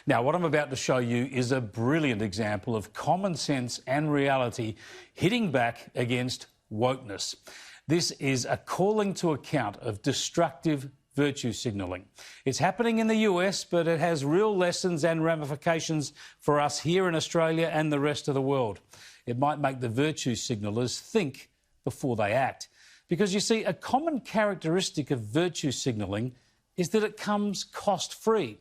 Now, what I'm about to show you is a brilliant example of common sense and reality hitting back against wokeness. This is a calling to account of destructive virtue signalling. It's happening in the US, but it has real lessons and ramifications for us here in Australia and the rest of the world. It might make the virtue signallers think before they act. Because you see, a common characteristic of virtue signalling is that it comes cost-free.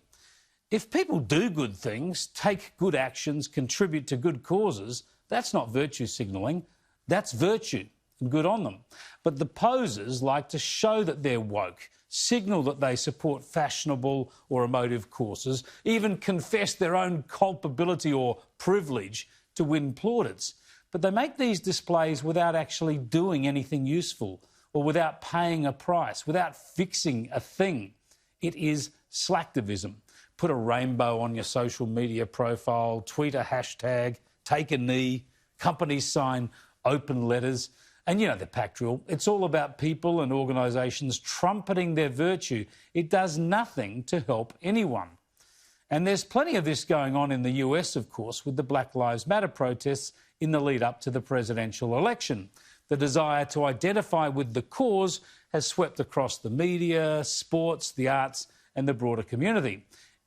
If people do good things, take good actions, contribute to good causes, that's not virtue signalling, that's virtue, and good on them. But the posers like to show that they're woke, signal that they support fashionable or emotive causes, even confess their own culpability or privilege to win plaudits. But they make these displays without actually doing anything useful or without paying a price, without fixing a thing. It is slacktivism. Put a rainbow on your social media profile, tweet a hashtag, take a knee, companies sign open letters. And you know the pack drill. It's all about people and organisations trumpeting their virtue. It does nothing to help anyone. And there's plenty of this going on in the US, of course, with the Black Lives Matter protests in the lead up to the presidential election. The desire to identify with the cause has swept across the media, sports, the arts and the broader community.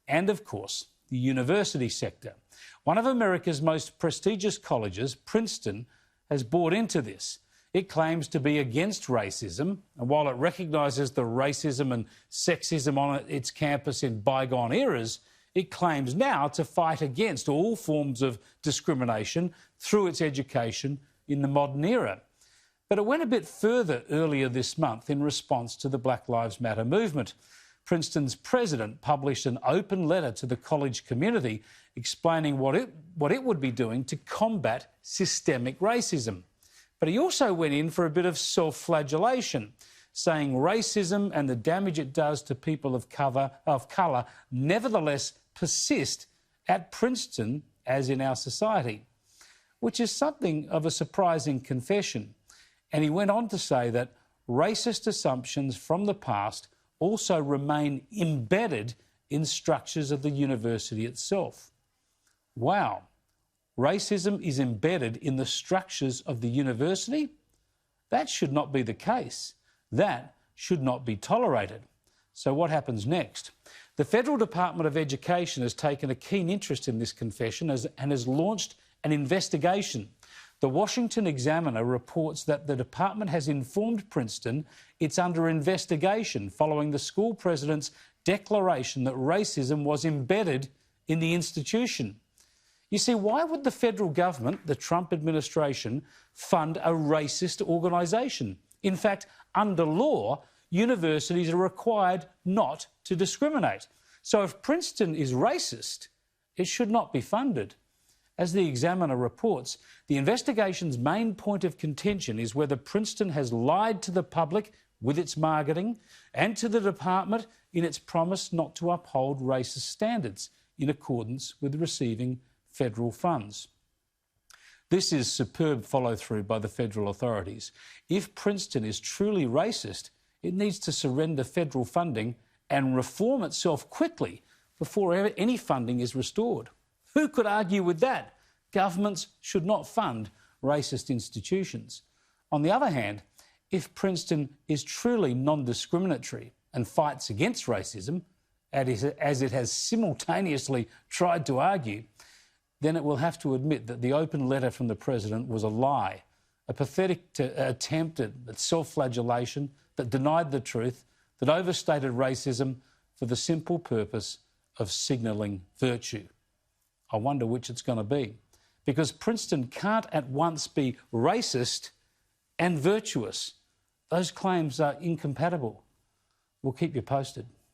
And, of course, the university sector. One of America's most prestigious colleges, Princeton, has bought into this. It claims to be against racism, and while it recognises the racism and sexism on its campus in bygone eras, it claims now to fight against all forms of discrimination through its education in the modern era. But it went a bit further earlier this month in response to the Black Lives Matter movement. Princeton's president published an open letter to the college community explaining what it would be doing to combat systemic racism. But he also went in for a bit of self-flagellation, saying racism and the damage it does to people of colour nevertheless persist at Princeton as in our society, which is something of a surprising confession. And he went on to say that racist assumptions from the past also remain embedded in structures of the university itself. Wow. Racism is embedded in the structures of the university? That should not be the case. That should not be tolerated. So what happens next? The Federal Department of Education has taken a keen interest in this confession and has launched an investigation. The Washington Examiner reports that the department has informed Princeton it's under investigation following the school president's declaration that racism was embedded in the institution. You see, why would the federal government, the Trump administration, fund a racist organisation? In fact, under law, universities are required not to discriminate. So if Princeton is racist, it should not be funded. As the Examiner reports, the investigation's main point of contention is whether Princeton has lied to the public with its marketing and to the department in its promise not to uphold racist standards in accordance with receiving federal funds. This is superb follow-through by the federal authorities. If Princeton is truly racist, it needs to surrender federal funding and reform itself quickly before any funding is restored. Who could argue with that? Governments should not fund racist institutions. On the other hand, if Princeton is truly non-discriminatory and fights against racism, as it has simultaneously tried to argue, then it will have to admit that the open letter from the president was a lie, a pathetic attempt at self-flagellation that denied the truth, that overstated racism for the simple purpose of signalling virtue. I wonder which it's going to be, because Princeton can't at once be racist and virtuous. Those claims are incompatible. We'll keep you posted.